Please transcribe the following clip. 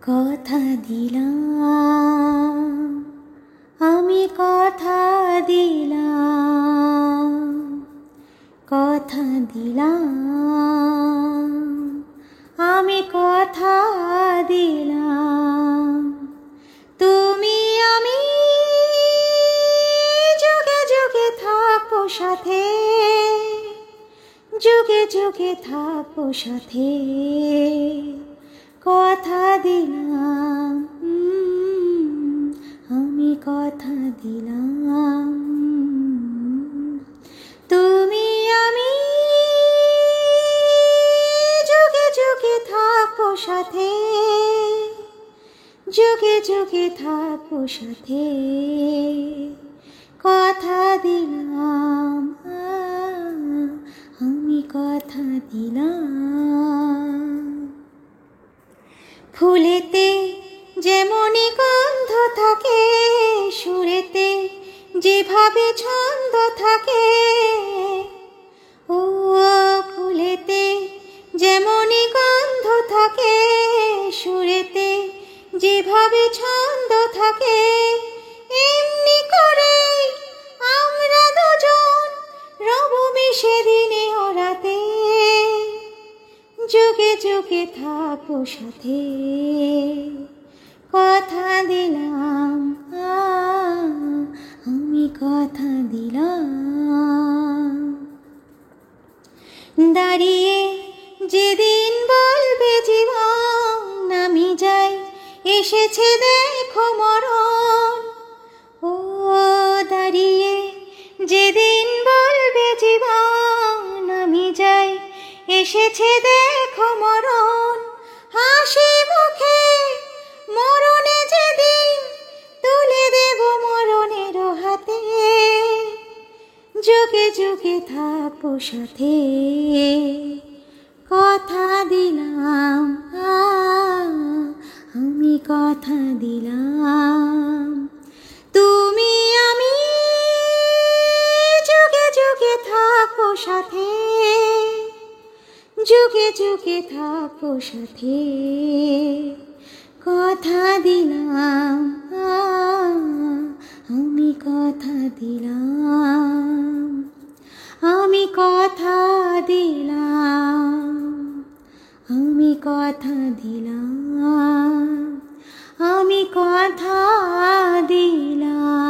কথা দিলাম, আমি কথা দিলাম, কথা দিলাম, আমি কথা দিলাম। তুমি আমি যুগে যুগে থাকবো সাথে, যুগে যুগে থাকবো সাথে। কথা দিলাম, আমি কথা দিলাম। তুমি আমি যুগে যুগে থাকবো সাথে, যুগে যুগে থাকবো সাথে। কথা দিলাম, আমি কথা দিলাম। ফুলেতে যেমনই গন্ধ থাকে, সুরেতে যেভাবে ছন্দ থাকে। ও ফুলেতে যেমনই গন্ধ থাকে, সুরেতে যেভাবে ছন্দ থাকে। এমনি করে আমরা দুজন রব মিশে দিনে ও রাতে, যুগে যুগে থাকবো সাথে। কথা দিলাম, আমি কথা দিলাম। দাঁড়িয়ে যেদিন বলবে জীবন আমি যাই, এসেছে দেখো মরণ। ও দাঁড়িয়ে যেদিন বলবে জীবন আমি যাই, এসেছে দেখো মরণ। হাসি মুখে মরণে যেদিন তুলে দেব মরণের হাতে, যুগে যুগে থাকবো সাথে। কথা দিলাম, আমি কথা দিলাম। তুমি আমি যুগে যুগে থাকবো সাথে, যুগে যুগে থাকবো সাথে। কথা দিলাম, আমি কথা দিলাম, আমি কথা দিলাম, আমি কথা দিলাম, আমি কথা দিলাম।